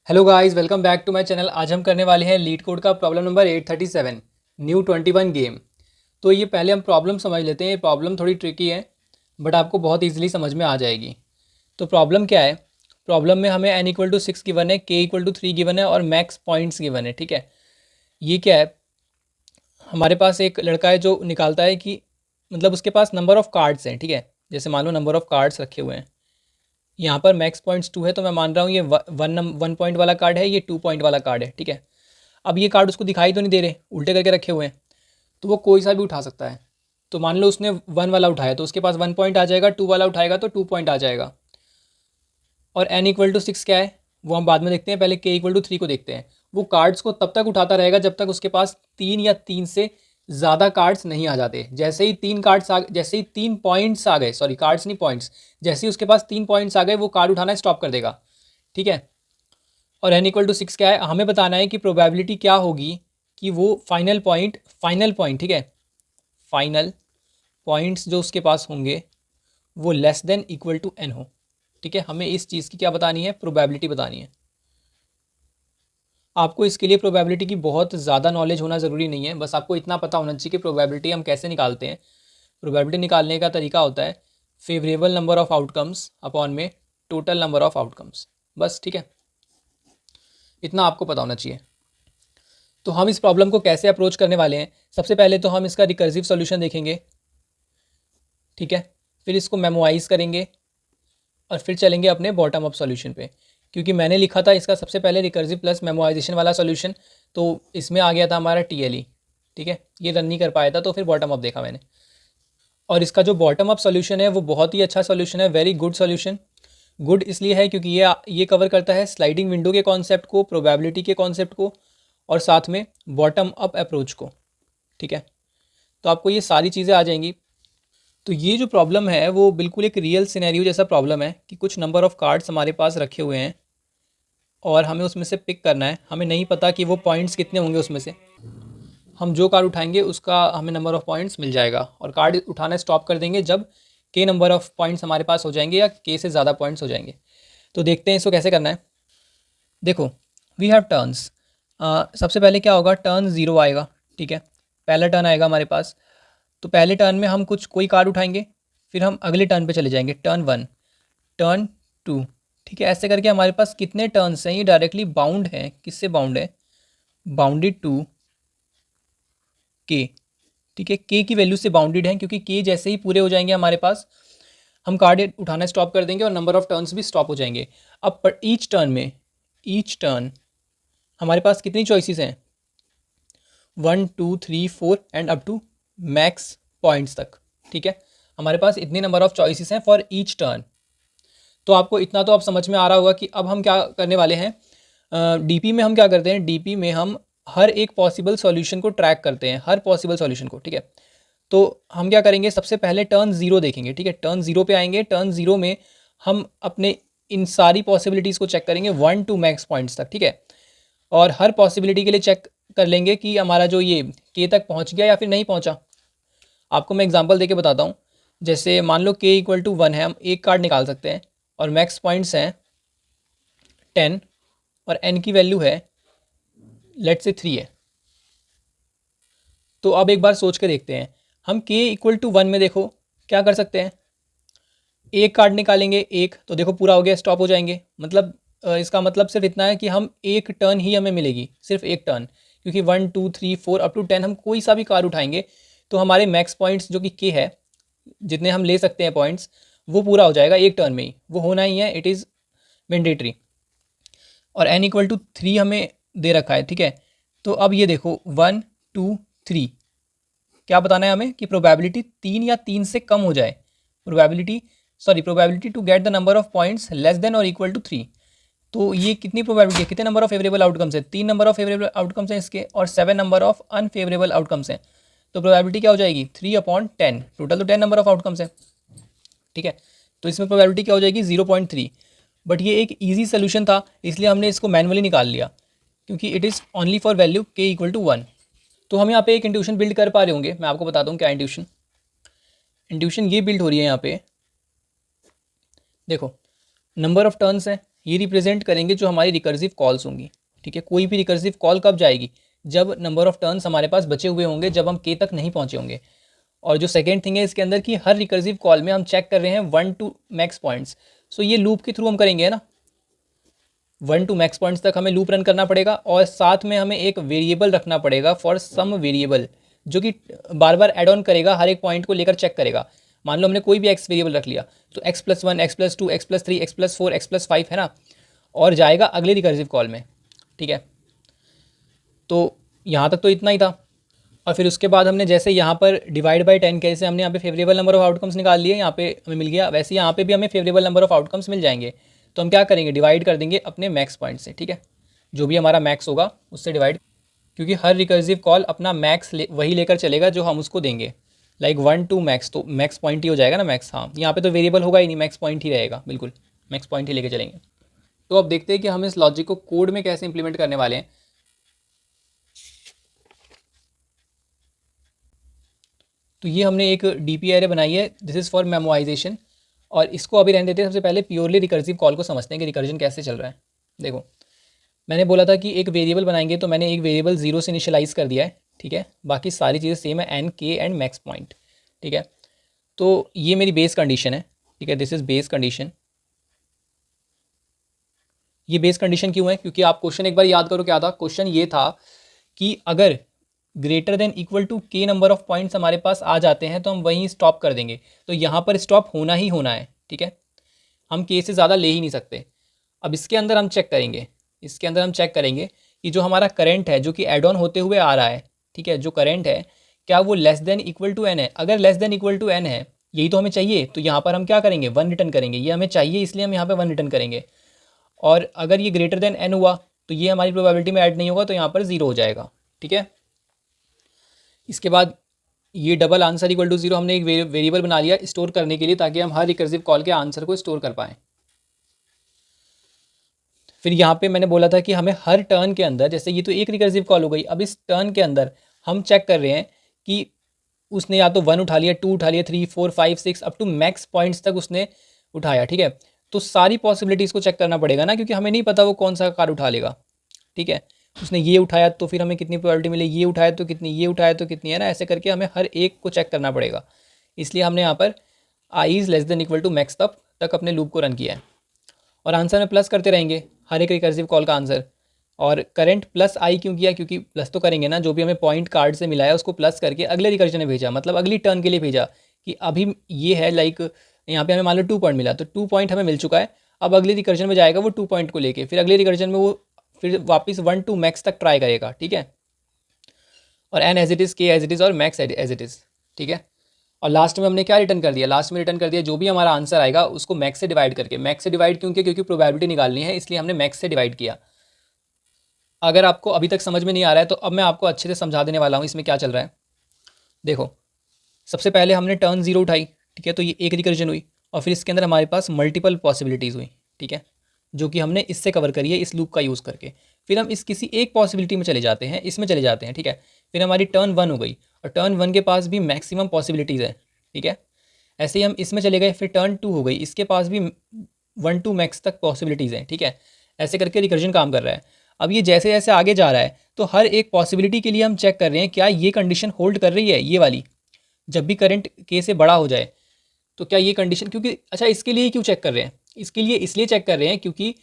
Hello guys, welcome back to my channel. आज हम करने वाले हैं लीड कोड का प्रॉब्लम नंबर 837 न्यू 21 गेम। तो ये पहले हम प्रॉब्लम समझ लेते हैं। ये प्रॉब्लम थोड़ी ट्रिकी है बट आपको बहुत इजीली समझ में आ जाएगी। तो प्रॉब्लम क्या है? प्रॉब्लम में हमें n = 6 गिवन है, k = 3 गिवन है और मैक्स पॉइंट्स गिवन है। ठीक है, ये क्या है? हमारे पास एक लड़का है जो निकालता है कि मतलब उसके पास नंबर ऑफ़ कार्ड्स हैं। ठीक है, जैसे मान लो नंबर ऑफ़ कार्ड्स रखे हुए हैं। यहाँ पर मैक्स पॉइंट्स 2 है तो मैं मान रहा हूँ ये 1 पॉइंट वाला कार्ड है, ये 2 पॉइंट वाला कार्ड है। ठीक है, अब ये कार्ड उसको दिखाई तो नहीं दे रहे, उल्टे करके रखे हुए हैं, तो वो कोई सा भी उठा सकता है। तो मान लो उसने 1 वाला उठाया तो उसके पास 1 पॉइंट आ जाएगा, 2 वाला उठाएगा तो 2 पॉइंट आ जाएगा। और n = 6 क्या है वो हम बाद में देखते हैं, पहले k = 3 को देखते हैं। वो कार्ड्स को तब तक उठाता रहेगा जब तक उसके पास 3 या 3 से ज़्यादा कार्ड्स नहीं आ जाते। जैसे ही 3 पॉइंट्स आ गए, सॉरी कार्ड्स नहीं पॉइंट्स, जैसे ही उसके पास 3 पॉइंट्स आ गए वो कार्ड उठाना स्टॉप कर देगा। ठीक है, और n = 6 क्या है? हमें बताना है कि प्रोबेबिलिटी क्या होगी कि वो फाइनल पॉइंट, ठीक है, फाइनल पॉइंट्स जो उसके पास होंगे वो less than equal to n हो। ठीक है, हमें इस चीज़ की क्या बतानी है? प्रोबेबिलिटी बतानी है। आपको इसके लिए प्रोबेबिलिटी की बहुत ज़्यादा नॉलेज होना ज़रूरी नहीं है, बस आपको इतना पता होना चाहिए कि प्रोबेबिलिटी हम कैसे निकालते हैं। प्रोबेबिलिटी निकालने का तरीका होता है favourable number of outcomes upon में टोटल नंबर ऑफ़ आउटकम्स। बस, ठीक है, इतना आपको पता होना चाहिए। तो हम इस प्रॉब्लम को कैसे अप्रोच करने वाले हैं? सबसे पहले तो हम इसका रिकर्सिव सॉल्यूशन देखेंगे। ठीक है, फिर इसको मेमोराइज़ करेंगे और फिर चलेंगे अपने बॉटम अप सॉल्यूशन पे। क्योंकि मैंने लिखा था इसका सबसे पहले रिकर्सिव प्लस मेमोराइजेशन वाला सॉल्यूशन, तो इसमें आ गया था हमारा टीएलई। ठीक है, ये रन नहीं कर पाया था तो फिर बॉटम अप देखा मैंने। और इसका जो बॉटम अप सॉल्यूशन है वो बहुत ही अच्छा सॉल्यूशन है, वेरी गुड सॉल्यूशन। गुड इसलिए है क्योंकि ये कवर करता है स्लाइडिंग विंडो के कॉन्सेप्ट को, प्रोबेबिलिटी के कॉन्सेप्ट को और साथ में बॉटम अप अप्रोच को। ठीक है, तो आपको ये सारी चीज़ें आ जाएंगी। तो ये जो प्रॉब्लम है वो बिल्कुल एक रियल सिनेरियो जैसा प्रॉब्लम है कि कुछ नंबर ऑफ़ कार्ड्स हमारे पास रखे हुए हैं और हमें उसमें से पिक करना है। हमें नहीं पता कि वो पॉइंट्स कितने होंगे उसमें से। हम जो कार्ड उठाएंगे उसका हमें नंबर ऑफ़ पॉइंट्स मिल जाएगा और कार्ड उठाना स्टॉप कर देंगे जब के नंबर ऑफ़ पॉइंट्स हमारे पास हो जाएंगे या के से ज़्यादा पॉइंट्स हो जाएंगे। तो देखते हैं इसको कैसे करना है। देखो, वी हैव टर्न्स। सबसे पहले क्या होगा? टर्न 0 आएगा। ठीक है, पहला टर्न आएगा हमारे पास। तो पहले टर्न में हम कोई कार्ड उठाएंगे, फिर हम अगले टर्न पे चले जाएंगे। Turn 1, turn 2। ठीक है, ऐसे करके हमारे पास कितने टर्न्स हैं? ये डायरेक्टली बाउंड है। किससे बाउंड है? बाउंडेड टू के। ठीक है, के की वैल्यू से बाउंडेड है क्योंकि के जैसे ही पूरे हो जाएंगे हमारे पास, हम कार्ड उठाना स्टॉप कर देंगे और नंबर ऑफ़ टर्न्स भी स्टॉप हो जाएंगे। अब पर ईच टर्न हमारे पास कितनी चॉइसेस हैं? 1 2 3 4 and up to max points तक। ठीक है, हमारे पास इतने नंबर ऑफ़ चॉइसेस हैं फॉर ईच टर्न। तो आपको इतना तो अब समझ में आ रहा होगा कि अब हम क्या करने वाले हैं। डीपी में हम क्या करते हैं? डीपी में हम हर एक पॉसिबल सॉल्यूशन को ट्रैक करते हैं, हर पॉसिबल सॉल्यूशन को। ठीक है, तो हम क्या करेंगे? सबसे पहले टर्न 0 देखेंगे। ठीक है, टर्न 0 पे आएंगे। टर्न 0 में हम अपने इन सारी पॉसिबिलिटीज़ को चेक करेंगे 1 टू मैक्स पॉइंट्स तक। ठीक है, और हर पॉसिबिलिटी के लिए चेक कर लेंगे कि हमारा जो ये के तक पहुंच गया या फिर नहीं पहुंचा। आपको मैं एग्जांपल देके बताता हूँ। जैसे मान लो k = 1 है, हम एक कार्ड निकाल सकते हैं और मैक्स पॉइंट्स हैं 10 और n की वैल्यू है लेट से 3 है। तो अब एक बार सोच के देखते हैं, हम k = 1 में देखो क्या कर सकते हैं। एक कार्ड निकालेंगे, एक तो देखो पूरा हो गया, स्टॉप हो जाएंगे। मतलब इसका मतलब सिर्फ इतना है कि हम एक टर्न ही हमें मिलेगी, सिर्फ एक टर्न। क्योंकि 1 2 3 4 अप टू 10 हम कोई सा भी कार्ड उठाएंगे तो हमारे मैक्स पॉइंट्स जो कि के है, जितने हम ले सकते हैं पॉइंट्स, वो पूरा हो जाएगा एक टर्न में ही, वो होना ही है, इट इज़ मैंडेटरी। और n = 3 हमें दे रखा है। ठीक है, तो अब ये देखो 1 2 3 क्या बताना है हमें कि प्रोबेबिलिटी 3 या 3 से कम हो जाए। Probability to get the number of points less than और इक्वल टू 3। तो ये कितनी प्रोबेबिलिटी है? कितने नंबर ऑफ फेवरेबल आउटकम्स है? 3 नंबर ऑफ फेवरेबल आउटकम्स हैं इसके और 7 नंबर ऑफ अनफेवरेबल आउटकम्स हैं। तो प्रोबेबिलिटी क्या हो जाएगी? 3/10। टोटल तो 10 नंबर ऑफ आउटकम्स है। ठीक है, तो इसमें प्रोबेबिलिटी क्या हो जाएगी? 0.3। बट ये एक ईजी सोल्यूशन था इसलिए हमने इसको मैनुअली निकाल लिया, क्योंकि it is only for value k = 1। तो हम यहाँ पे एक इंट्यूशन बिल्ड कर पा रहे होंगे। मैं आपको बताता हूँ क्या इंट्यूशन ये बिल्ड हो रही है यहाँ पे। देखो, नंबर ऑफ टर्न्स हैं, ये रिप्रेजेंट करेंगे जो हमारी रिकर्सिव कॉल्स होंगी, ठीक है। कोई भी रिकर्सिव कॉल कब जाएगी, जब नंबर ऑफ टर्न्स हमारे पास बचे हुए होंगे, जब हम के तक नहीं पहुँचे होंगे। और जो सेकेंड थिंग है इसके अंदर कि हर रिकर्सिव कॉल में हम चेक कर रहे हैं 1 to मैक्स पॉइंट्स। सो ये लूप के थ्रू हम करेंगे, है ना, 1 to मैक्स पॉइंट्स तक हमें लूप रन करना पड़ेगा, और साथ में हमें एक वेरिएबल रखना पड़ेगा फॉर सम वेरिएबल, जो कि बार बार एड ऑन करेगा, हर एक पॉइंट को लेकर चेक करेगा। मान लो हमने कोई भी एक्स वेरिएबल रख लिया, तो x+1, x+2, x+3, x+4, x+5, है ना, और जाएगा अगले रिकर्सिव कॉल में, ठीक है। तो यहाँ तक तो इतना ही था। और फिर उसके बाद हमने जैसे यहाँ पर डिवाइड बाई 10 कैसे हमने यहाँ पे फेवरेबल नंबर ऑफ आउटकम्स निकाल लिए, यहाँ पे हमें मिल गया, वैसे यहाँ पे भी हमें फेवरेबल नंबर ऑफ आउटकम्स मिल जाएंगे। तो हम क्या करेंगे, डिवाइड कर देंगे अपने मैक्स पॉइंट से, ठीक है, जो भी हमारा मैक्स होगा उससे डिवाइड, क्योंकि हर रिकर्सिव कॉल अपना मैक्स वही लेकर चलेगा जो हम उसको देंगे, लाइक 1 to मैक्स, तो मैक्स पॉइंट ही हो जाएगा ना मैक्स। हाँ, यहाँ पे तो वेरिएबल होगा ही नहीं, मैक्स पॉइंट ही रहेगा, बिल्कुल मैक्स पॉइंट ही लेके चलेंगे। तो अब देखते हैं कि हम इस लॉजिक को कोड में कैसे इंप्लीमेंट करने वाले हैं। तो ये हमने एक डीपी एरे बनाई है, दिस इज़ फॉर मेमोराइजेशन, और इसको अभी रहने देते हैं। सबसे पहले प्योरली रिकर्सिव कॉल को समझते हैं कि रिकर्जन कैसे चल रहा है। देखो, मैंने बोला था कि एक वेरिएबल बनाएंगे, तो मैंने एक वेरिएबल 0 से इनिशियलाइज़ कर दिया है, ठीक है। बाकी सारी चीज़ें सेम है, एन, के एंड मैक्स पॉइंट, ठीक है। तो ये मेरी बेस कंडीशन है, ठीक है, दिस इज़ बेस कंडीशन। ये बेस कंडीशन क्यों है, क्योंकि आप क्वेश्चन एक बार याद करो क्या था। क्वेश्चन ये था कि अगर ग्रेटर देन इक्वल टू के नंबर ऑफ पॉइंट्स हमारे पास आ जाते हैं तो हम वहीं स्टॉप कर देंगे। तो यहाँ पर स्टॉप होना ही होना है, ठीक है, हम के से ज़्यादा ले ही नहीं सकते। अब इसके अंदर हम चेक करेंगे, इसके अंदर हम चेक करेंगे कि जो हमारा करंट है, जो कि एड ऑन होते हुए आ रहा है, ठीक है, जो करंट है, क्या वो less than equal to N है। अगर less than equal to N है, यही तो हमें चाहिए, तो यहाँ पर हम क्या करेंगे, 1 रिटर्न करेंगे। ये हमें चाहिए इसलिए हम यहाँ पर 1 रिटर्न करेंगे। और अगर ये ग्रेटर देन एन हुआ तो ये हमारी प्रोबेबिलिटी में ऐड नहीं होगा, तो यहाँ पर 0 हो जाएगा, ठीक है। इसके बाद ये डबल आंसर इक्वल टू 0 हमने एक वेरिएबल बना लिया स्टोर करने के लिए, ताकि हम हर रिकर्सिव कॉल के आंसर को स्टोर कर पाएँ। फिर यहाँ पे मैंने बोला था कि हमें हर टर्न के अंदर, जैसे ये तो एक रिकर्सिव कॉल हो गई, अब इस टर्न के अंदर हम चेक कर रहे हैं कि उसने या तो 1 उठा लिया, 2 उठा लिया, 3, 4, 5, 6 अप टू मैक्स पॉइंट्स तक उसने उठाया, ठीक है। तो सारी पॉसिबिलिटीज़ को चेक करना पड़ेगा ना, क्योंकि हमें नहीं पता वो कौन सा कार उठा लेगा, ठीक है। उसने ये उठाया तो फिर हमें कितनी प्रोबेबिलिटी मिले, ये उठाया तो कितनी, ये उठाया तो कितनी, है ना। ऐसे करके हमें हर एक को चेक करना पड़ेगा। इसलिए हमने यहाँ पर I is less than equal to max तक अपने लूप को रन किया है, और आंसर में प्लस करते रहेंगे हर एक रिकर्सिव कॉल का आंसर। और करंट प्लस आई क्यों किया, क्योंकि प्लस तो करेंगे ना, जो भी हमें पॉइंट कार्ड से मिला है उसको प्लस करके अगले रिकर्जन में भेजा, मतलब अगली टर्न के लिए भेजा कि अभी ये है, लाइक यहाँ पे हमें मान लो 2 पॉइंट मिला, तो 2 पॉइंट हमें मिल चुका है। अब अगले रिकर्जन में जाएगा वो 2 पॉइंट को लेके, फिर अगले रिकर्जन में वो फिर वापस 1 to मैक्स तक ट्राई करेगा, ठीक है। और एन एज इट इज़, के एज इट इज़, और मैक्स एज इट इज़, ठीक है। और लास्ट में हमने क्या रिटर्न कर दिया, लास्ट में रिटर्न कर दिया जो भी हमारा आंसर आएगा उसको मैक्स से डिवाइड करके। मैक्स से डिवाइड क्यों किया, क्योंकि प्रोबेबिलिटी निकालनी है, इसलिए हमने मैक्स से डिवाइड किया। अगर आपको अभी तक समझ में नहीं आ रहा है तो अब मैं आपको अच्छे से समझा देने वाला हूँ इसमें क्या चल रहा है। देखो, सबसे पहले हमने टर्न 0 उठाई, ठीक है, तो ये एक रिकर्जन हुई, और फिर इसके अंदर हमारे पास मल्टीपल पॉसिबिलिटीज़ हुई, ठीक है, जो कि हमने इससे कवर करी है इस लूप का यूज़ करके। फिर हम इस किसी एक पॉसिबिलिटी में चले जाते हैं, इसमें चले जाते हैं, ठीक है। फिर हमारी टर्न 1 हो गई, और टर्न 1 के पास भी मैक्सिमम पॉसिबिलिटीज़ है, ठीक है। ऐसे ही हम इसमें चले गए, फिर टर्न 2 हो गई, इसके पास भी 1 to मैक्स तक पॉसिबिलिटीज़ हैं, ठीक है। ऐसे करके रिकर्जन काम कर रहा है। अब ये जैसे जैसे आगे जा रहा है तो हर एक पॉसिबिलिटी के लिए हम चेक कर रहे हैं क्या ये कंडीशन होल्ड कर रही है, ये वाली, जब भी करंट के से बड़ा हो जाए तो क्या ये कंडीशन, क्योंकि अच्छा इसके लिए क्यों चेक कर रहे हैं, इसके लिए इसलिए चेक कर रहे हैं क्योंकि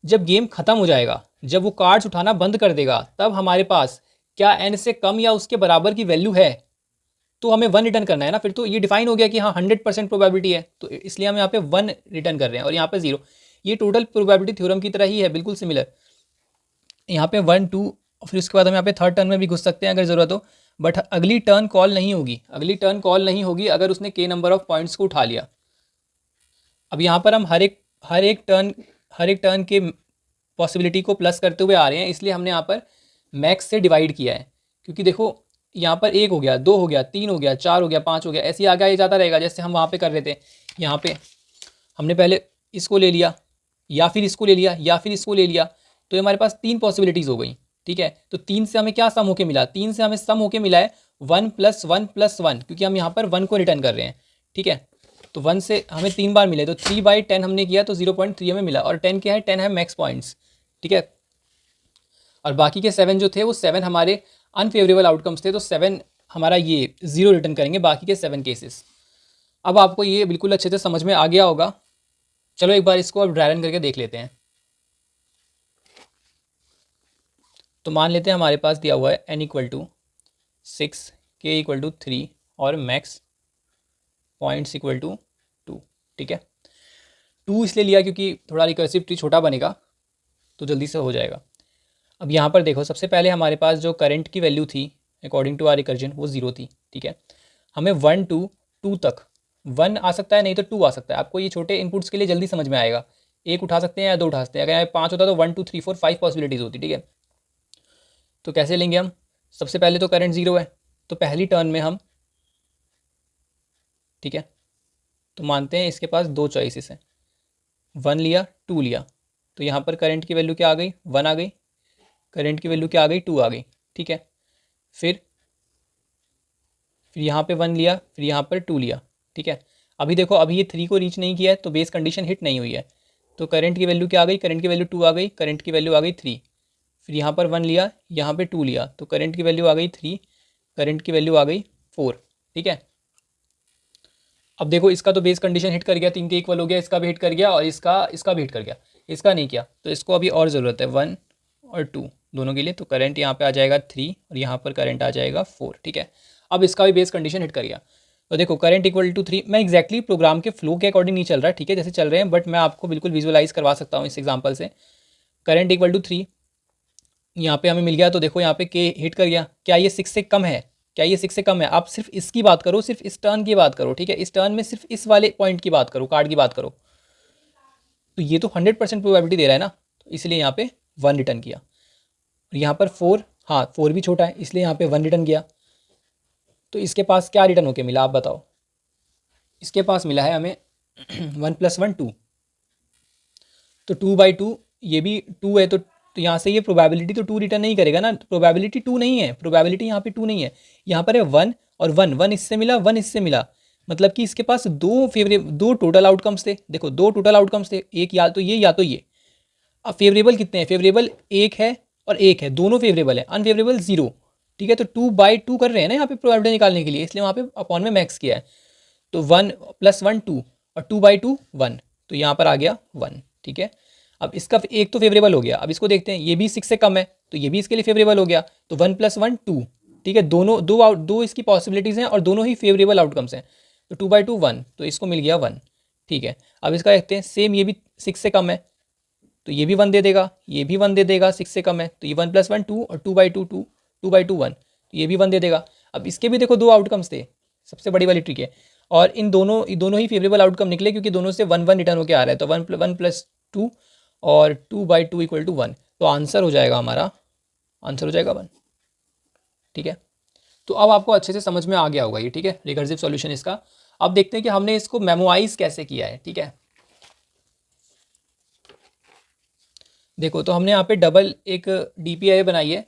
जब गेम ख़त्म हो जाएगा, जब वो कार्ड्स उठाना बंद कर देगा, तब हमारे पास क्या एन से कम या उसके बराबर की वैल्यू है, तो हमें 1 रिटर्न करना है ना। फिर तो ये डिफाइन हो गया कि हाँ 100% प्रोबेबिलिटी है, तो इसलिए हम यहाँ पे 1 रिटर्न कर रहे हैं, और यहाँ पे 0। ये टोटल प्रोबेबिलिटी थ्योरम की तरह ही है, बिल्कुल सिमिलर। यहाँ पे 1, 2, फिर उसके बाद हम यहाँ पे थर्ड टर्न में भी घुस सकते हैं अगर ज़रूरत हो, बट अगली टर्न कॉल नहीं होगी, अगली टर्न कॉल नहीं होगी अगर उसने के नंबर ऑफ पॉइंट्स को उठा लिया। अब यहाँ पर हम हर एक टर्न के पॉसिबिलिटी को प्लस करते हुए आ रहे हैं, इसलिए हमने यहाँ पर मैक्स से डिवाइड किया है। क्योंकि देखो यहाँ पर 1 हो गया, 2 हो गया, 3 हो गया, 4 हो गया, 5 हो गया, ऐसे ही आगे जाता रहेगा, जैसे हम वहाँ पे कर रहे थे। यहाँ पे हमने पहले इसको ले लिया, या फिर इसको ले लिया, या फिर इसको ले लिया, तो हमारे पास 3 पॉसिबिलिटीज़ हो गई, ठीक है। तो 3 से हमें क्या सम होके मिला, 3 से हमें सम होके मिला है 1 + 1 + 1, क्योंकि हम यहाँ पर 1 को रिटर्न कर रहे हैं, ठीक है। तो 1 से हमें 3 बार मिले, तो 3/10 हमने किया तो 0.3 हमें मिला, और 10 क्या है, 10 है मैक्स पॉइंट्स, ठीक है। और बाकी के 7 जो थे वो 7 हमारे अनफेवरेबल आउटकम्स थे, तो 7 हमारा ये 0 रिटर्न करेंगे बाकी के 7 केसेस। अब आपको ये बिल्कुल अच्छे से समझ में आ गया होगा। चलो एक बार इसको अब ड्राई रन करके देख लेते हैं। तो मान लेते हैं हमारे पास दिया हुआ है n = 6, k = 3 और मैक्स पॉइंट्स = 2, ठीक है। 2 इसलिए लिया क्योंकि थोड़ा रिकर्सिव ट्री छोटा बनेगा तो जल्दी से हो जाएगा। अब यहाँ पर देखो, सबसे पहले हमारे पास जो करंट की वैल्यू थी अकॉर्डिंग टू आर रिकर्जन वो 0 थी, ठीक है। हमें 1 to 2 तक 1 आ सकता है, नहीं तो 2 आ सकता है। आपको ये छोटे इनपुट्स के लिए जल्दी समझ में आएगा, एक उठा सकते हैं या 2 उठा सकते हैं। अगर यहाँ 5 होता तो 1 2 3 4 5 पॉसिबिलिटीज़ होती, ठीक है। तो कैसे लेंगे हम, सबसे पहले तो करंट 0 है, तो पहली टर्न में हम, ठीक है, तो मानते हैं इसके पास 2 चॉइसेस हैं, 1 लिया 2 लिया, तो यहाँ पर करंट की वैल्यू क्या आ गई, 1 आ गई, करंट की वैल्यू क्या आ गई, 2 आ गई, ठीक है। फिर यहाँ पे 1 लिया, फिर यहाँ पर 2 लिया, ठीक है। अभी देखो, अभी ये 3 को रीच नहीं किया है तो बेस कंडीशन हिट नहीं हुई है, तो करंट की वैल्यू क्या आ गई, करंट की वैल्यू 2 आ गई, करंट की वैल्यू आ गई 3। फिर यहाँ पर 1 लिया, यहाँ पे 2 लिया, तो करंट की वैल्यू आ गई 3, करंट की वैल्यू आ गई 4, ठीक है। अब देखो, इसका तो बेस कंडीशन हिट कर गया, 3 के इक्वल हो गया, इसका भी हिट कर गया और इसका भी हिट कर गया, इसका नहीं किया, तो इसको अभी और ज़रूरत है 1 और 2 दोनों के लिए। तो करंट यहाँ पे आ जाएगा 3 और यहाँ पर करंट आ जाएगा 4, ठीक है। अब इसका भी बेस कंडीशन हिट कर गया, तो देखो करंट = 3। मैं एक्जैक्टली प्रोग्राम के फ्लो के अकॉर्डिंग नहीं चल रहा है, ठीक है, जैसे चल रहे हैं, बट मैं आपको बिल्कुल विजुअलाइज करवा सकता हूँ इस एग्जाम्पल से। करंट = 3 यहाँ पे हमें मिल गया, तो देखो यहाँ पे के हिट कर गया। क्या ये 6 से कम है, क्या ये 6 से कम है? आप सिर्फ इसकी बात करो, सिर्फ इस टर्न की बात करो, ठीक है, इस टर्न में सिर्फ इस वाले पॉइंट की बात करो, कार्ड की बात करो। तो ये तो 100% प्रोबेबिलिटी दे रहा है ना, तो इसलिए यहाँ पे 1 रिटर्न किया। यहाँ पर 4, हाँ 4 भी छोटा है इसलिए यहाँ पे 1 रिटर्न किया। तो इसके पास क्या रिटर्न होके मिला, आप बताओ। इसके पास मिला है हमें 1 + 1 2, तो 2/2, ये भी 2 है, तो यहाँ से ये प्रोबेबिलिटी तो 2 रिटर्न नहीं करेगा ना, प्रोबेबिलिटी 2 नहीं है, प्रोबेबिलिटी यहाँ पे 2 नहीं है, यहाँ पर है 1 और 1 इससे मिला, 1 इससे मिला, मतलब कि इसके पास दो टोटल आउटकम्स थे। देखो 2 टोटल आउटकम्स थे, एक या तो ये या तो ये। अब फेवरेबल कितने हैं, फेवरेबल 1 है और 1 है, दोनों फेवरेबल है, अनफेवरेबल 0, ठीक है। तो 2/2 कर रहे हैं ना यहाँ पे प्रोबेबिलिटी निकालने के लिए, इसलिए वहाँ पे अपॉन में मैक्स किया है। तो 1 + 1 2 और 2/2 1, तो यहाँ पर आ गया 1, ठीक है। अब इसका एक तो फेवरेबल हो गया, अब इसको देखते हैं, ये भी 6 से कम है तो ये भी इसके लिए फेवरेबल हो गया, तो 1 + 1 2, ठीक है। दोनों दो इसकी पॉसिबिलिटीज़ हैं और दोनों ही फेवरेबल आउटकम्स हैं, तो 2/2 1, तो इसको मिल गया 1, ठीक है। अब इसका देखते हैं, सेम ये भी 6 से कम है तो ये भी 1 दे देगा, ये भी 1 दे देगा, 6 से कम है तो ये 1 + 1 2 और 2/2 2, 2/2 1, तो ये भी 1 दे देगा। अब इसके भी देखो 2 आउटकम्स थे, सबसे बड़ी वाली ट्रिक है, और इन दोनों ही फेवरेबल आउटकम निकले क्योंकि दोनों से 1 1 रिटर्न होकर आ रहा है, तो 1 + 2 और 2/2 = 1, तो आंसर हो जाएगा हमारा, आंसर हो जाएगा 1, ठीक है। तो अब आपको अच्छे से समझ में आ गया होगा ये, ठीक है, रिकर्सिव सॉल्यूशन इसका। अब देखते हैं कि हमने इसको मेमोराइज कैसे किया है, ठीक है। देखो, तो हमने यहाँ पे डबल एक DP array बनाई है,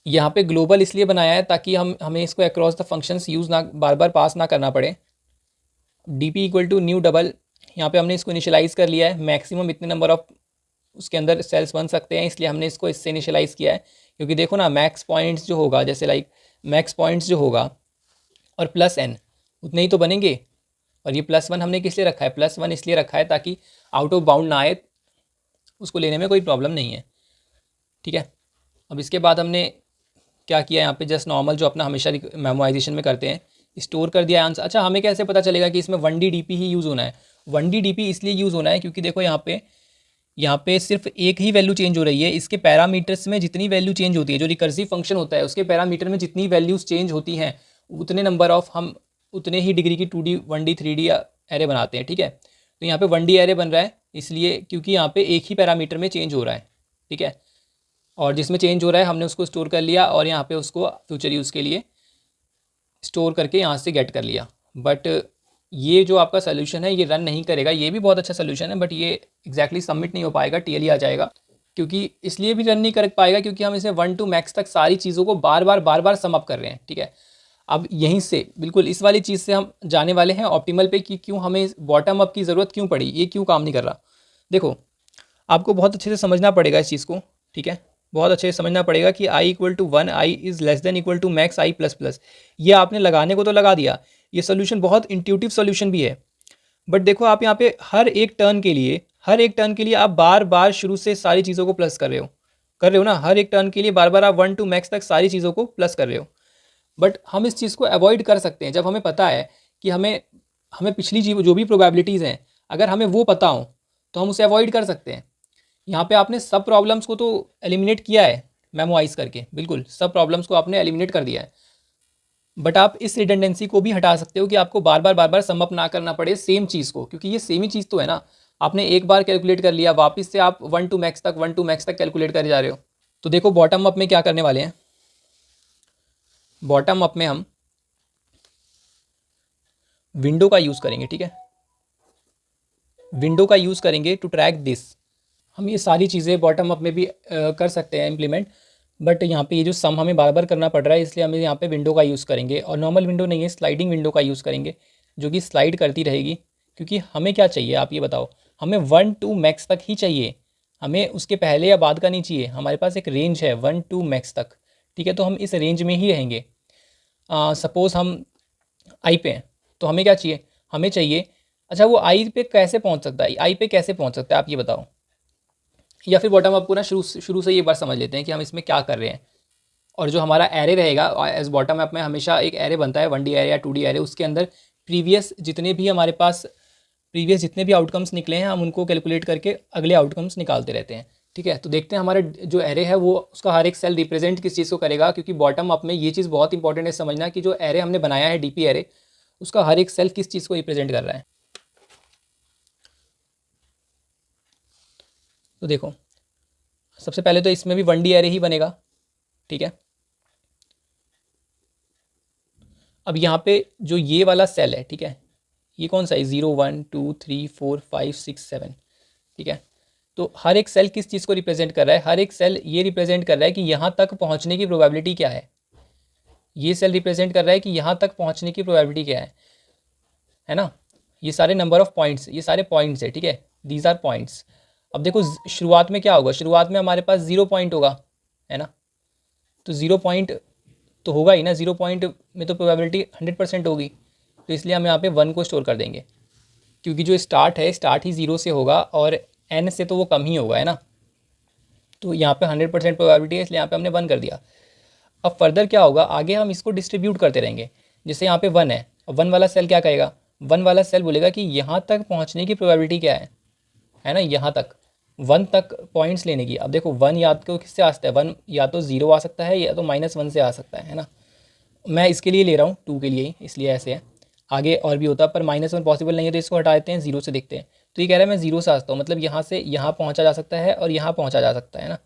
यहाँ पे ग्लोबल इसलिए बनाया है ताकि हमें इसको अक्रॉस द फंक्शंस यूज़ ना, बार बार पास ना करना पड़े। DP = न्यू डबल, यहाँ पे हमने इसको इनिशियलाइज़ कर लिया है, मैक्सिमम इतने नंबर ऑफ उसके अंदर सेल्स बन सकते हैं, इसलिए हमने इसको इससे इनिशियलाइज़ किया है। क्योंकि देखो ना, मैक्स पॉइंट्स जो होगा, जैसे लाइक मैक्स पॉइंट्स जो होगा और +n उतने ही तो बनेंगे, और ये +1 हमने किस लिए रखा है, +1 इसलिए रखा है ताकि आउट ऑफ बाउंड ना आए, उसको लेने में कोई प्रॉब्लम नहीं है, ठीक है। अब इसके बाद हमने क्या किया, यहाँ पे जस्ट नॉर्मल जो अपना हमेशा मेमोराइजेशन में करते हैं, स्टोर कर दिया आंसर। अच्छा, हमें कैसे पता चलेगा कि इसमें 1D DP ही यूज़ होना है? 1D DP इसलिए यूज़ होना है क्योंकि देखो यहाँ पे सिर्फ एक ही वैल्यू चेंज हो रही है, इसके पैरामीटर्स में जितनी वैल्यू चेंज होती है, जो रिकर्सिव फंक्शन होता है उसके पैरामीटर में जितनी वैल्यूज़ चेंज होती हैं, उतने नंबर ऑफ हम उतने ही डिग्री की 2D 1D 3D एरे बनाते हैं, ठीक है। तो यहाँ पे 1D एरे बन रहा है इसलिए क्योंकि यहाँ पे एक ही पैरामीटर में चेंज हो रहा है, ठीक है, और जिसमें चेंज हो रहा है हमने उसको स्टोर कर लिया और यहाँ पे उसको फ्यूचर यूज़ के लिए स्टोर करके यहाँ से गेट कर लिया। बट ये जो आपका सोल्यूशन है ये रन नहीं करेगा, ये भी बहुत अच्छा सोल्यूशन है बट ये एग्जैक्टली सबमिट नहीं हो पाएगा, TLE आ जाएगा। क्योंकि इसलिए भी रन नहीं कर पाएगा क्योंकि हम इसे 1 to मैक्स तक सारी चीज़ों को बार बार सम अप कर रहे हैं, ठीक है। अब यहीं से बिल्कुल इस वाली चीज़ से हम जाने वाले हैं ऑप्टिमल पे कि क्यों हमें बॉटम अप की ज़रूरत क्यों पड़ी, ये क्यों काम नहीं कर रहा। देखो आपको बहुत अच्छे से समझना पड़ेगा इस चीज़ को, ठीक है, बहुत अच्छे से समझना पड़ेगा कि I equal to 1, I is less than equal to max I plus plus. ये आपने लगाने को तो लगा दिया, ये सोल्यूशन बहुत इंट्यूटिव सोल्यूशन भी है, बट देखो आप यहाँ पे हर एक टर्न के लिए आप बार बार शुरू से सारी चीज़ों को प्लस कर रहे हो ना, हर एक टर्न के लिए बार बार आप 1 टू मैक्स तक सारी चीज़ों को प्लस कर रहे हो। बट हम इस चीज़ को अवॉइड कर सकते हैं जब हमें पता है कि हमें हमें पिछली चीज़ जो भी प्रोबेबिलिटीज़ हैं अगर हमें वो पता हो तो हम उसे अवॉइड कर सकते हैं। यहाँ पे आपने सब प्रॉब्लम्स को तो एलिमिनेट किया है मेमोराइज करके, बिल्कुल सब प्रॉब्लम्स को आपने एलिमिनेट कर दिया है, बट आप इस रिडंडेंसी को भी हटा सकते हो कि आपको बार बार सम अप ना करना पड़े सेम चीज़ को, क्योंकि ये सेम ही चीज़ तो है ना। आपने एक बार कैलकुलेट कर लिया, वापस से आप 1 टू मैक्स तक कैलकुलेट करे जा रहे हो। तो देखो बॉटम अप में क्या करने वाले हैं, बॉटम अप में हम विंडो का यूज़ करेंगे, ठीक है, विंडो का यूज़ करेंगे टू ट्रैक दिस। हम ये सारी चीज़ें बॉटम अप में भी कर सकते हैं इम्प्लीमेंट, बट यहाँ पे ये जो सम हमें बार बार करना पड़ रहा है इसलिए हमें यहाँ पे विंडो का यूज़ करेंगे, और नॉर्मल विंडो नहीं है, स्लाइडिंग विंडो का यूज़ करेंगे जो कि स्लाइड करती रहेगी। क्योंकि हमें क्या चाहिए आप ये बताओ, हमें 1 टू मैक्स तक ही चाहिए, हमें उसके पहले या बाद का नहीं चाहिए। हमारे पास एक रेंज है 1 टू मैक्स तक, ठीक है, तो हम इस रेंज में ही रहेंगे। सपोज़ हम आई पे हैं तो हमें क्या चाहिए, हमें चाहिए, अच्छा वो आई पे कैसे पहुँच सकता है, आई पे कैसे पहुँच सकता है आप ये बताओ। या फिर बॉटम अप को ना शुरू से ये बार समझ लेते हैं कि हम इसमें क्या कर रहे हैं। और जो हमारा एरे रहेगा एज बॉटम अप में हमेशा एक एरे बनता है 1D एरे या 2D एरे, उसके अंदर प्रीवियस जितने भी आउटकम्स निकले हैं हम उनको कैलकुलेट करके अगले आउटकम्स निकालते रहते हैं, ठीक है। तो देखते हैं हमारे जो एरे है वो उसका हर एक सेल रिप्रेजेंट किस चीज़ को करेगा, क्योंकि बॉटम अप में ये चीज़ बहुत इंपॉर्टेंट है समझना कि जो एरे हमने बनाया है DP एरे उसका हर एक सेल किस चीज़ को रिप्रेजेंट कर रहा है। तो देखो सबसे पहले तो इसमें भी 1D एरे ही बनेगा, ठीक है। अब यहाँ पे जो ये वाला सेल है, ठीक है, ये कौन सा है, 0 1 2 3 4 5 6 7, ठीक है। तो हर एक सेल किस चीज़ को रिप्रेजेंट कर रहा है, हर एक सेल ये रिप्रेजेंट कर रहा है कि यहाँ तक पहुँचने की प्रोबेबिलिटी क्या है। ये सेल रिप्रेजेंट कर रहा है कि यहाँ तक पहुँचने की प्रोबेबिलिटी क्या है ना। ये सारे नंबर ऑफ पॉइंट्स, ये सारे पॉइंट्स है, ठीक है, दीज आर पॉइंट्स। अब देखो शुरुआत में क्या होगा, शुरुआत में हमारे पास 0 पॉइंट होगा, है ना, तो 0 पॉइंट तो होगा ही ना, 0 पॉइंट में तो प्रोबेबिलिटी 100% होगी, तो इसलिए हम यहाँ पे 1 को स्टोर कर देंगे, क्योंकि जो स्टार्ट है स्टार्ट ही 0 से होगा और n से तो वो कम ही होगा, है ना। तो यहाँ पे 100% प्रोबेबिलिटी है इसलिए यहाँ पे हमने 1 कर दिया। अब फर्दर क्या होगा, आगे हम इसको डिस्ट्रीब्यूट करते रहेंगे। जैसे यहाँ पे 1 है, 1 वाला सेल क्या कहेगा, 1 वाला सेल बोलेगा कि यहाँ तक पहुँचने की प्रोबेबिलिटी क्या है ना, यहाँ तक 1 तक पॉइंट्स लेने की। अब देखो 1 या तो किससे आ सकता है, 1 या तो 0 आ सकता है या तो -1 से आ सकता है ना। मैं इसके लिए ले रहा हूँ 2 के लिए ही, इसलिए ऐसे है, आगे और भी होता पर -1 पॉसिबल नहीं है तो इसको हटा देते हैं, 0 से देखते हैं। तो ये कह रहा है मैं 0 से आता हूँ, मतलब यहाँ से यहाँ पहुँचा जा सकता है और यहाँ पहुँचा जा सकता है ना।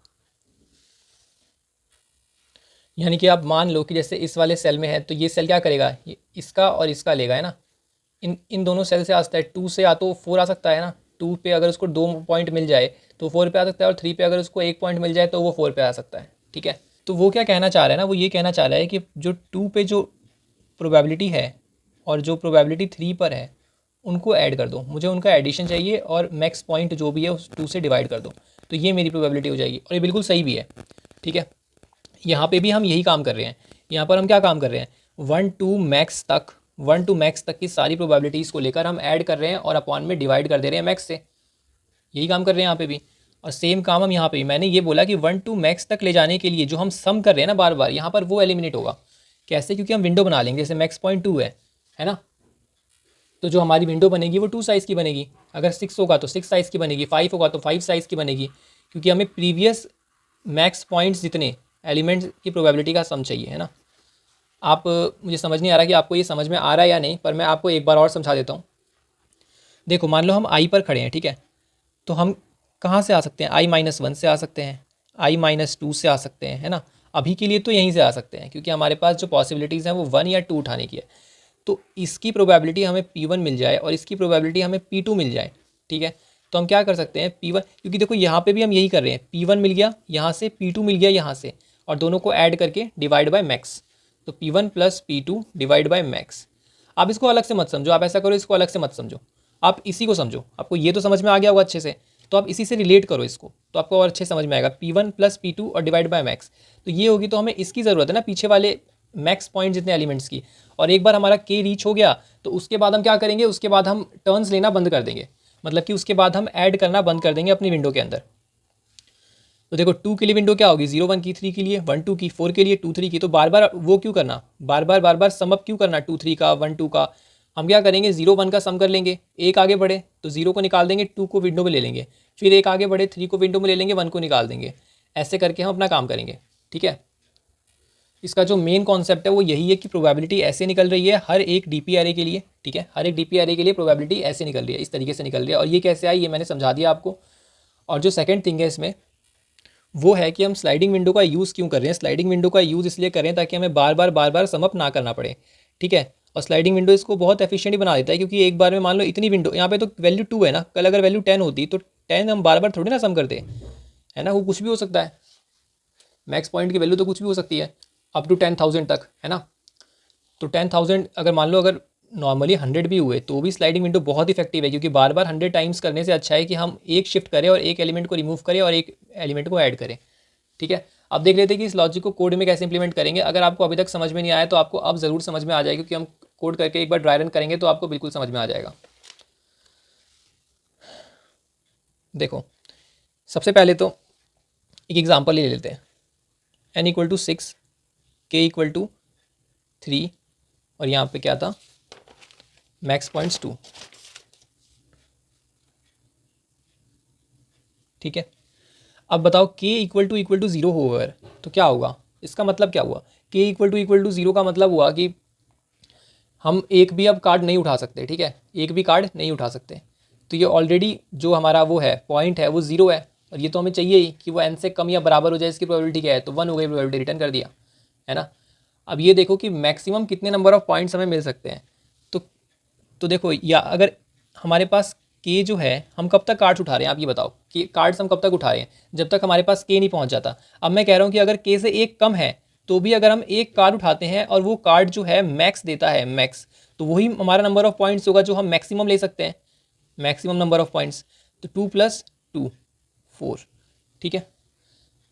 यानी कि आप मान लो कि जैसे इस वाले सेल में है तो ये सेल क्या करेगा, ये इसका और इसका लेगा, है ना। इन दोनों सेल से आ सकता है, 2 से या तो 4 आ सकता है ना, 2 पे अगर उसको 2 पॉइंट मिल जाए तो 4 पे आ सकता है, और 3 पे अगर उसको 1 पॉइंट मिल जाए तो वो 4 पे आ सकता है, ठीक है। तो वो क्या कहना चाह रहा है ना, वो ये कहना चाह रहा है कि जो 2 पे जो प्रोबेबिलिटी है और जो प्रोबेबिलिटी 3 पर है उनको ऐड कर दो, मुझे उनका एडिशन चाहिए और मैक्स पॉइंट जो भी है उस 2 से डिवाइड कर दो, तो ये मेरी प्रोबेबिलिटी हो जाएगी। और ये बिल्कुल सही भी है, ठीक है। यहाँ पे भी हम यही काम कर रहे हैं, यहाँ पर हम क्या काम कर रहे हैं, 1 टू मैक्स तक की सारी प्रोबेबिलिटीज़ को लेकर हम ऐड कर रहे हैं और अपॉन में डिवाइड कर दे रहे हैं मैक्स से, यही काम कर रहे हैं यहाँ पे भी। और सेम काम हम यहाँ पे भी, मैंने ये बोला कि 1 टू मैक्स तक ले जाने के लिए जो हम सम कर रहे हैं ना बार बार, यहाँ पर वो एलिमिनेट होगा। कैसे, क्योंकि हम विंडो बना लेंगे, जैसे मैक्स पॉइंट 2 है ना, तो जो हमारी विंडो बनेगी वो 2 साइज़ की बनेगी, अगर 6 होगा तो 6 साइज़ की बनेगी, 5 होगा तो 5 साइज़ की बनेगी, क्योंकि हमें प्रीवियस मैक्स पॉइंट्स जितने एलिमेंट्स की प्रोबेबिलिटी का सम चाहिए, है ना। आप मुझे समझ नहीं आ रहा कि आपको ये समझ में आ रहा है या नहीं, पर मैं आपको एक बार और समझा देता हूँ। देखो मान लो हम आई पर खड़े हैं, ठीक है, तो हम कहाँ से आ सकते हैं, i-1 से आ सकते हैं, i-2 से आ सकते हैं, है ना। अभी के लिए तो यहीं से आ सकते हैं क्योंकि हमारे पास जो पॉसिबिलिटीज़ हैं वो 1 या 2 उठाने की है। तो इसकी प्रोबेबिलिटी हमें P1 मिल जाए और इसकी प्रोबेबिलिटी हमें P2 मिल जाए, ठीक है। तो हम क्या कर सकते हैं, P1, क्योंकि देखो यहाँ पे भी हम यही कर रहे हैं, P1 मिल गया यहाँ से, P2 मिल गया यहाँ से, और दोनों को ऐड करके डिवाइड बाय मैक्स, तो P1 plus P2 divide by max. आप इसको अलग से मत समझो, आप ऐसा करो, इसको अलग से मत समझो, आप इसी को समझो। आपको ये तो समझ में आ गया होगा अच्छे से, तो आप इसी से रिलेट करो इसको, तो आपको और अच्छे समझ में आएगा। P1 प्लस P2 और डिवाइड बाय मैक्स, तो ये होगी, तो हमें इसकी ज़रूरत है ना पीछे वाले मैक्स पॉइंट जितने एलिमेंट्स की। और एक बार हमारा K रीच हो गया तो उसके बाद हम क्या करेंगे, उसके बाद हम टर्न्स लेना बंद कर देंगे, मतलब कि उसके बाद हम ऐड करना बंद कर देंगे अपनी विंडो के अंदर। तो देखो 2 के लिए विंडो क्या होगी, 0 1 की, 3 के लिए 1 2 की, 4 के लिए 2 3 की। तो बार बार वो क्यों करना, बार बार सम अप क्यों करना 2 3 का 1 2 का। हम क्या करेंगे, 0 1 का सम कर लेंगे, एक आगे बढ़े तो 0 को निकाल देंगे, 2 को विंडो में ले लेंगे, फिर एक आगे बढ़े 3 को विंडो में ले लेंगे, 1 को निकाल देंगे। ऐसे करके हम अपना काम करेंगे, ठीक है। इसका जो मेन कॉन्सेप्ट है वो यही है कि प्रोबेबिलिटी ऐसे निकल रही है हर एक डीपी एरे के लिए, ठीक है। हर एक डीपी एरे के लिए प्रोबेबिलिटी ऐसे निकल रही है, इस तरीके से निकल रही है। और ये कैसे आई, ये मैंने समझा दिया आपको। और जो सेकंड थिंग है इसमें, वो है कि हम स्लाइडिंग विंडो का यूज़ क्यों कर रहे हैं। स्लाइडिंग विंडो का यूज़ इसलिए करें ताकि हमें बार बार सम अप ना करना पड़े, ठीक है। और स्लाइडिंग विंडो इसको बहुत एफिशिएंट बना देता है, क्योंकि एक बार में मान लो इतनी विंडो, यहाँ पे तो वैल्यू 2 है ना, कल अगर वैल्यू 10 होती तो 10 हम बार थोड़ी ना सम करते, है ना। वो कुछ भी हो सकता है, मैक्स पॉइंट की वैल्यू तो कुछ भी हो सकती है, अप टू 10,000 तक, है ना। तो 10,000 अगर मान लो, अगर नॉर्मली 100 भी हुए तो भी स्लाइडिंग विंडो बहुत इफेक्टिव है, क्योंकि बार 100 टाइम्स करने से अच्छा है कि हम एक शिफ्ट करें और एक एलिमेंट को रिमूव करें और एक एलिमेंट को ऐड करें, ठीक है। अब देख लेते हैं कि इस लॉजिक को कोड में कैसे इंप्लीमेंट करेंगे। अगर आपको अभी तक समझ में नहीं आया तो आपको अब ज़रूर समझ में आ जाएगा, क्योंकि हम कोड करके एक बार ड्राई रन करेंगे तो आपको बिल्कुल समझ में आ जाएगा। देखो सबसे पहले तो एक एग्जांपल ले लेते हैं, n equal to 6, k equal to 3, और यहाँ पे क्या था, मैक्स पॉइंट्स 2, ठीक है। अब बताओ k इक्वल टू 0 होगा तो क्या होगा, इसका मतलब क्या हुआ। k इक्वल टू 0 का मतलब हुआ कि हम एक भी अब कार्ड नहीं उठा सकते, ठीक है, एक भी कार्ड नहीं उठा सकते। तो ये ऑलरेडी जो हमारा वो है पॉइंट है वो 0 है, और ये तो हमें चाहिए ही कि वो n से कम या बराबर हो जाए। इसकी प्रोबेबिलिटी क्या है, तो 1 हो गई, प्रोबेबिलिटी रिटर्न कर दिया, है ना। अब ये देखो कि मैक्सिमम कितने नंबर ऑफ़ पॉइंट्स हमें मिल सकते हैं। तो तो देखो, या अगर हमारे पास के जो है, हम कब तक कार्ड्स उठा रहे हैं, आप ये बताओ कि कार्ड्स हम कब तक उठा रहे हैं, जब तक हमारे पास के नहीं पहुंच जाता। अब मैं कह रहा हूँ कि अगर के से एक कम है तो भी अगर हम एक कार्ड उठाते हैं और वो कार्ड जो है मैक्स देता है, मैक्स, तो वही हमारा नंबर ऑफ़ पॉइंट्स होगा जो हम मैक्सिमम ले सकते हैं, मैक्सिमम नंबर ऑफ़ पॉइंट्स। तो 2 + 2 4, ठीक है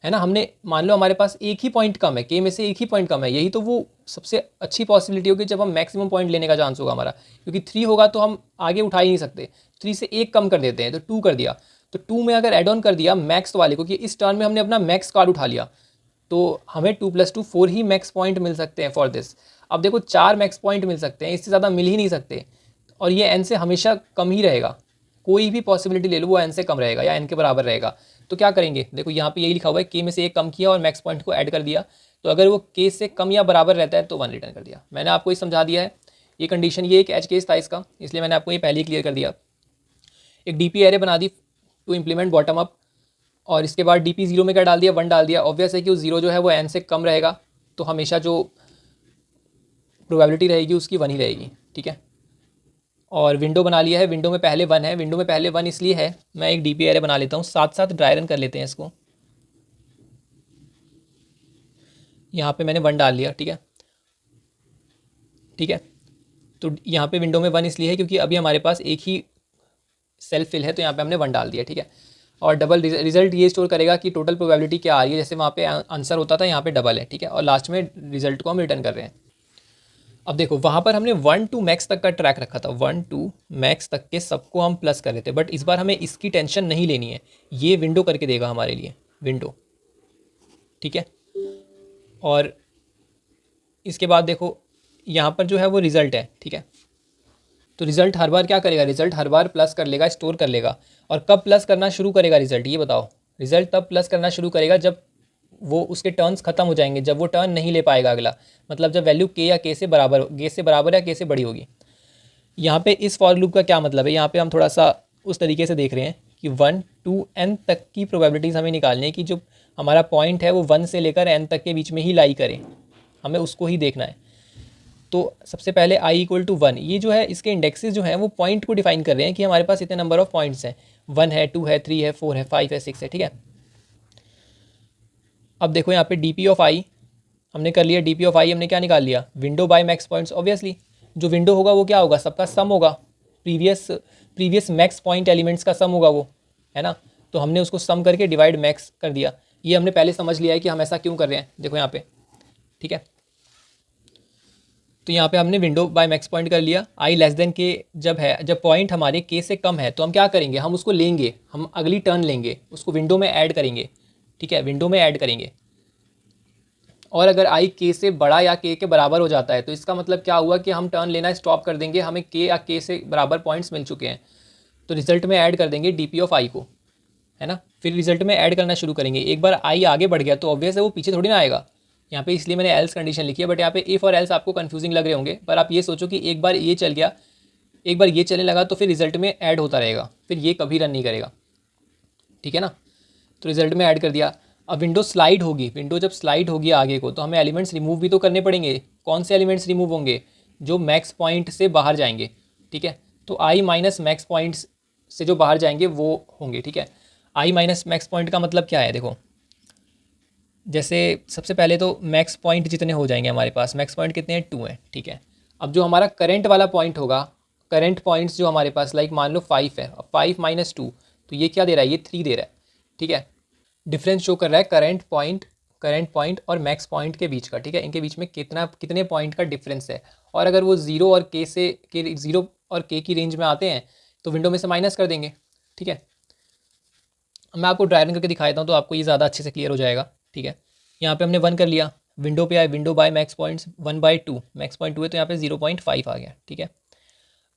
ना। हमने मान लो हमारे पास एक ही पॉइंट कम है, के में से एक ही पॉइंट कम है, यही तो वो सबसे अच्छी पॉसिबिलिटी होगी जब हम मैक्सिमम पॉइंट लेने का चांस होगा हमारा, क्योंकि 3 होगा तो हम आगे उठा ही नहीं सकते। 3 से एक कम कर देते हैं तो 2 कर दिया, तो 2 में अगर एड ऑन कर दिया मैक्स वाले को, कि इस टर्न में हमने अपना मैक्स कार्ड उठा लिया, तो हमें 2 + 2 4 ही मैक्स पॉइंट मिल सकते हैं फॉर दिस। अब देखो 4 मैक्स पॉइंट मिल सकते हैं, इससे ज़्यादा मिल ही नहीं सकते, और ये एन से हमेशा कम ही रहेगा। कोई भी पॉसिबिलिटी ले लो वो एन से कम रहेगा या एन के बराबर रहेगा। तो क्या करेंगे, देखो यहाँ पे यही लिखा हुआ है, के में से एक कम किया और मैक्स पॉइंट को ऐड कर दिया, तो अगर वो के से कम या बराबर रहता है तो 1 रिटर्न कर दिया। मैंने आपको ये समझा दिया है, ये कंडीशन, ये एक एज केस था इसका, इसलिए मैंने आपको ये पहले ही क्लियर कर दिया। एक डीपी एरे बना दी टू इम्प्लीमेंट बॉटम अप, और इसके बाद डीपी 0 में क्या डाल दिया, 1 डाल दिया। ऑब्वियस है कि वो 0 जो है वो एन से कम रहेगा, तो हमेशा जो प्रोबेबिलिटी रहेगी उसकी 1 ही रहेगी, ठीक है। और विंडो बना लिया है, विंडो में पहले 1 है, विंडो में पहले 1 इसलिए है, मैं एक डीपी एरे बना लेता हूँ, साथ साथ ड्राई रन कर लेते हैं इसको। यहाँ पे मैंने 1 डाल लिया, ठीक है, ठीक है। तो यहाँ पे विंडो में 1 इसलिए है क्योंकि अभी हमारे पास एक ही सेल्फ फिल है, तो यहाँ पे हमने 1 डाल दिया, ठीक है। और डबल रिजल्ट ये स्टोर करेगा कि टोटल प्रोबेबिलिटी क्या आ रही है, जैसे वहाँ पे आंसर होता था, यहाँ पे डबल है, ठीक है। और लास्ट में रिजल्ट को हम रिटर्न कर रहे हैं। अब देखो वहाँ पर हमने 1 to मैक्स तक का ट्रैक रखा था, 1 to मैक्स तक के सबको हम प्लस कर रहे थे, बट इस बार हमें इसकी टेंशन नहीं लेनी है, ये विंडो करके देगा हमारे लिए, विंडो, ठीक है। और इसके बाद देखो यहाँ पर जो है वो रिज़ल्ट है, ठीक है। तो रिज़ल्ट हर बार क्या करेगा, रिज़ल्ट हर बार प्लस कर लेगा, स्टोर कर लेगा। और कब प्लस करना शुरू करेगा रिज़ल्ट, ये बताओ। रिज़ल्ट तब प्लस करना शुरू करेगा जब वो उसके टर्न्स खत्म हो जाएंगे, जब वो टर्न नहीं ले पाएगा अगला, मतलब जब वैल्यू के या के से बराबर, के से बराबर या के से बड़ी होगी। यहाँ पे इस फॉर लूप का क्या मतलब है, यहाँ पे हम थोड़ा सा उस तरीके से देख रहे हैं कि 1 to n तक की प्रोबेबिलिटीज़ हमें निकालनी है, कि जो हमारा पॉइंट है वो 1 से लेकर n तक के बीच में ही लाई करे, हमें उसको ही देखना है। तो सबसे पहले i = 1, ये जो है इसके इंडेक्सेस जो हैं वो पॉइंट को डिफाइन कर रहे हैं कि हमारे पास इतने नंबर ऑफ पॉइंट्स हैं, 1 है, 2 है, 3 है, 4 है, 5 है, 6 है, ठीक है। अब देखो यहाँ पे डी पी ऑफ आई हमने कर लिया डी पी ऑफ आई, हमने क्या निकाल लिया, window by max points. Obviously जो विंडो होगा वो क्या होगा, सबका सम होगा, प्रीवियस मैक्स पॉइंट एलिमेंट्स का सम होगा वो, है ना। तो हमने उसको सम करके डिवाइड मैक्स कर दिया। ये हमने पहले समझ लिया है कि हम ऐसा क्यों कर रहे हैं, देखो यहाँ पे, ठीक है। तो यहाँ पे हमने विंडो बाय मैक्स पॉइंट कर लिया। आई लेस देन के जब है, जब पॉइंट हमारे के से कम है तो हम क्या करेंगे, हम उसको लेंगे, हम अगली टर्न लेंगे, उसको विंडो में ऐड करेंगे, ठीक है, विंडो में ऐड करेंगे। और अगर आई के से बड़ा या के बराबर हो जाता है तो इसका मतलब क्या हुआ कि हम टर्न लेना स्टॉप कर देंगे, हमें के या के से बराबर पॉइंट्स मिल चुके हैं, तो रिजल्ट में ऐड कर देंगे डी पी ऑफ आई को, है ना। फिर रिजल्ट में ऐड करना शुरू करेंगे। एक बार आई आगे बढ़ गया तो ऑब्वियस है वो पीछे थोड़ी ना आएगा यहाँ पे, इसलिए मैंने एल्स कंडीशन लिखी है। बट यहाँ पे इफ़ और एल्स आपको कंफ्यूजिंग लग रहे होंगे, पर आप ये सोचो कि एक बार ये चल गया, एक बार ये चलने लगा तो फिर रिजल्ट में ऐड होता रहेगा, फिर ये कभी रन नहीं करेगा, ठीक है ना। तो रिजल्ट में ऐड कर दिया। अब विंडो स्लाइड होगी, विंडो जब स्लाइड होगी आगे को तो हमें एलिमेंट्स रिमूव भी तो करने पड़ेंगे। कौन से एलिमेंट्स रिमूव होंगे, जो मैक्स पॉइंट से बाहर जाएंगे, ठीक है। तो आई माइनस मैक्स पॉइंट्स से जो बाहर जाएंगे वो होंगे, ठीक है। आई माइनस मैक्स पॉइंट का मतलब क्या है, देखो जैसे सबसे पहले तो मैक्स पॉइंट जितने हो जाएंगे हमारे पास, मैक्स पॉइंट कितने हैं, 2 हैं, ठीक है। अब जो हमारा करंट वाला पॉइंट होगा, करंट पॉइंट्स जो हमारे पास लाइक मान लो 5 है, अब 5 माइनस 2 तो ये क्या दे रहा है, ये 3 दे रहा है, ठीक है। डिफरेंस शो कर रहा है करंट पॉइंट और मैक्स पॉइंट के बीच का, ठीक है, इनके बीच में कितने पॉइंट का डिफरेंस है। और अगर वो जीरो और के की रेंज में आते हैं तो विंडो में से माइनस कर देंगे, ठीक है। मैं आपको ड्राई रन करके दिखा देता हूँ तो आपको ये ज़्यादा अच्छे से क्लियर हो जाएगा, ठीक है। यहाँ पे हमने 1 कर लिया, विंडो पे आए, window by max points 1/2, max point 2 है तो यहाँ पे 0.5 आ गया, ठीक है।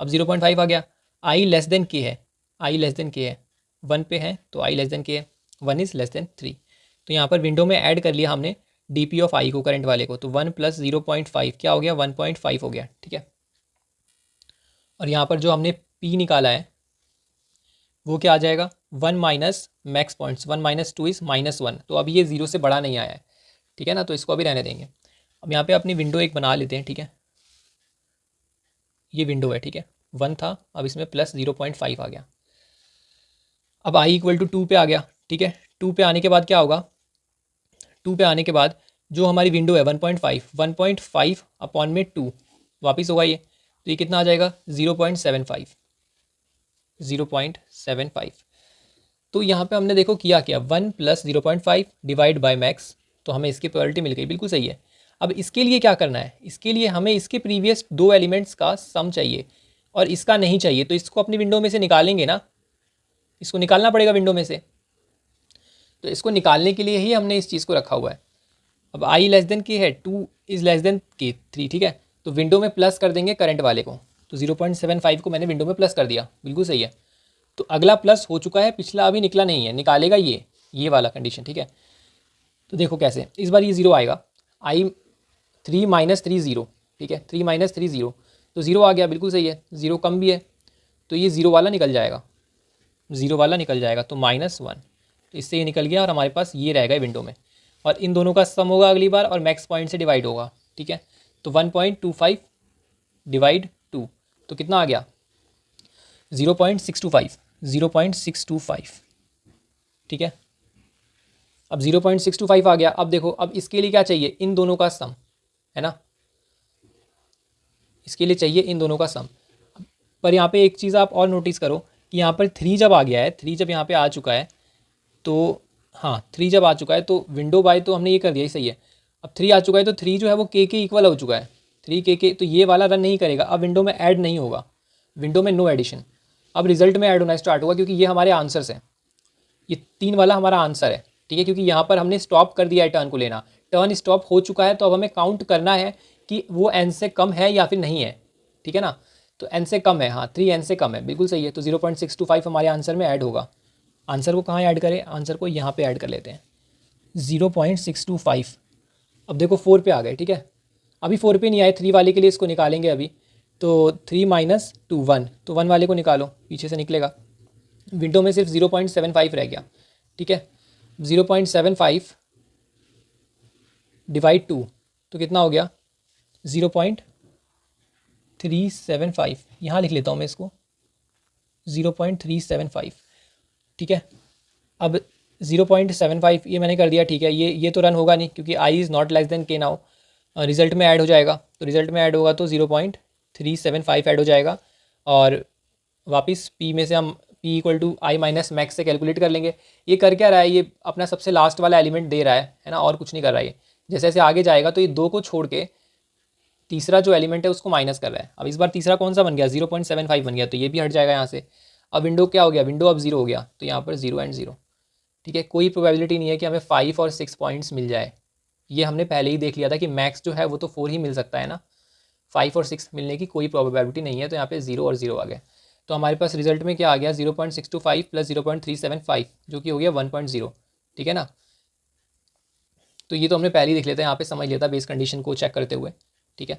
अब 0.5 आ गया, आई लेस देन के है, आई लेस देन के है, 1 पे है तो आई लेस देन के है, 1 इज़ लेस देन 3। तो यहाँ पर विंडो में ऐड कर लिया हमने डी पी ऑफ आई को, करंट वाले को, तो 1 प्लस 0.5 क्या हो गया, 1.5 हो गया, ठीक है। और यहाँ पर जो हमने पी निकाला है वो क्या आ जाएगा, 1 minus max points, 1 minus 2 is -1। तो अभी ये 0 से बड़ा नहीं आया है, ठीक है ना, तो इसको अभी रहने देंगे। अब यहाँ पे अपनी विंडो एक बना लेते हैं, ठीक है। ये विंडो है, ठीक है, 1 था, अब इसमें प्लस 0.5 आ गया। अब आई इक्वल टू 2 पे आ गया, ठीक है। 2 पे आने के बाद क्या होगा, 2 पे आने के बाद जो हमारी विंडो है 1.5 अपॉन में 2 वापस होगा ये, तो ये कितना आ जाएगा, 0.75। तो यहाँ पे हमने देखो किया क्या, 1 प्लस 0.5 डिवाइड बाय मैक्स, तो हमें इसकी प्रोबेबिलिटी मिल गई, बिल्कुल सही है। अब इसके लिए क्या करना है, इसके लिए हमें इसके प्रीवियस 2 एलिमेंट्स का सम चाहिए और इसका नहीं चाहिए, तो इसको अपनी विंडो में से निकालेंगे ना, इसको निकालना पड़ेगा विंडो में से। तो इसको निकालने के लिए ही हमने इस चीज़ को रखा हुआ है। अब आई लेस देन के है, 2 इज़ लेस देन के 3, ठीक है। तो विंडो में प्लस कर देंगे करंट वाले को, तो 0.75 को मैंने विंडो में प्लस कर दिया, बिल्कुल सही है। तो अगला प्लस हो चुका है, पिछला अभी निकला नहीं है, निकालेगा ये वाला कंडीशन, ठीक है। तो देखो कैसे, इस बार ये 0 आएगा, आई 3 माइनस 3 0, ठीक है, 3 माइनस 3 0, तो 0 आ गया, बिल्कुल सही है, 0 कम भी है तो ये 0 वाला निकल जाएगा, 0 वाला निकल जाएगा, तो -1, तो इससे ये निकल गया और हमारे पास ये रहेगा विंडो में, और इन दोनों का सम होगा अगली बार और मैक्स पॉइंट से डिवाइड होगा, ठीक है। तो 1.25 डिवाइड 2 तो कितना आ गया, 0.625, ठीक है। अब 0.625 आ गया। अब देखो, अब इसके लिए क्या चाहिए, इन दोनों का सम, है ना, इसके लिए चाहिए इन दोनों का सम। पर यहाँ पे एक चीज़ आप और नोटिस करो कि यहाँ पर 3 जब आ गया है, 3 जब यहाँ पे आ चुका है तो, हाँ 3 जब आ चुका है तो विंडो बाय तो हमने ये कर दिया ही, सही है। अब 3 आ चुका है तो 3 जो है वो के इक्वल हो चुका है, 3 के, तो ये वाला रन नहीं करेगा, अब विंडो में ऐड नहीं होगा, विंडो में नो एडिशन। अब रिजल्ट में ऐड होना स्टार्ट होगा क्योंकि ये हमारे आंसर्स हैं, ये 3 वाला हमारा आंसर है, ठीक है। क्योंकि यहाँ पर हमने स्टॉप कर दिया है टर्न को लेना, टर्न स्टॉप हो चुका है, तो अब हमें काउंट करना है कि वो n से कम है या फिर नहीं है, ठीक है ना। तो n से कम है, हाँ 3 n से कम है, बिल्कुल सही है। तो 0.625 हमारे आंसर में ऐड होगा। आंसर को कहाँ ऐड करें, आंसर को यहाँ पे ऐड कर लेते हैं, 0.625। अब देखो 4 पे आ गए, ठीक है। अभी 4 पे नहीं आए, 3 वाले के लिए इसको निकालेंगे अभी, तो 3 माइनस 2 1, तो 1 वाले को निकालो, पीछे से निकलेगा, विंडो में सिर्फ 0.75 रह गया, ठीक है। 0.75 डिवाइड 2 तो कितना हो गया, 0.375, यहाँ लिख लेता हूँ मैं इसको, 0.375, ठीक है। अब 0.75 ये मैंने कर दिया, ठीक है। ये तो रन होगा नहीं क्योंकि I is not less than के नाउ। रिजल्ट में ऐड हो जाएगा, तो रिजल्ट में ऐड होगा तो 0.375 ऐड हो जाएगा, और वापस पी में से हम P equal to I minus max से कैलकुलेट कर लेंगे। ये कर क्या रहा है, ये अपना सबसे लास्ट वाला एलिमेंट दे रहा है ना, और कुछ नहीं कर रहा है। जैसे जैसे आगे जाएगा तो ये 2 को छोड़ के तीसरा जो एलिमेंट है उसको माइनस कर रहा है। अब इस बार तीसरा कौन सा बन गया, 0.75 बन गया, तो ये भी हट जाएगा यहाँ से। अब विंडो क्या हो गया, विंडो अब 0 हो गया, तो यहाँ पर 0 एंड 0, ठीक है। कोई प्रोबेबिलिटी नहीं है कि हमें 5 और 6 पॉइंट्स मिल जाए। ये हमने पहले ही देख लिया था कि मैक्स जो है वो तो 4 ही मिल सकता है ना, 5 और 6 मिलने की कोई प्रोबेबिलिटी नहीं है, तो यहाँ पे 0 और 0 आ गया। तो हमारे पास रिजल्ट में क्या आ गया, 0.625 प्लस 0.375, जो कि हो गया 1.0, ठीक है ना। तो ये तो हमने पहले ही देख लेते हैं, यहाँ पे समझ लेता बेस कंडीशन को चेक करते हुए, ठीक है।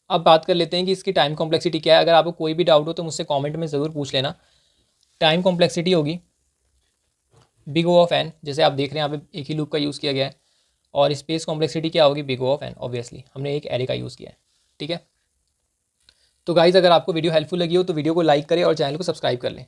अब बात कर लेते हैं कि इसकी टाइम कॉम्प्लेक्सिटी क्या है। अगर आपको कोई भी डाउट हो तो मुझसे कमेंट में ज़रूर पूछ लेना। टाइम कॉम्प्लेक्सिटी होगी बिग ओ ऑफ एन, जैसे आप देख रहे हैं यहाँ पे एक ही लूप का यूज़ किया गया है। और स्पेस कॉम्प्लेक्सिटी क्या होगी, big O of N, obviously हमने एक एरे का यूज़ किया है, ठीक है। तो गाइज़ अगर आपको वीडियो हेल्पफुल लगी हो तो वीडियो को लाइक करें और चैनल को सब्सक्राइब कर लें।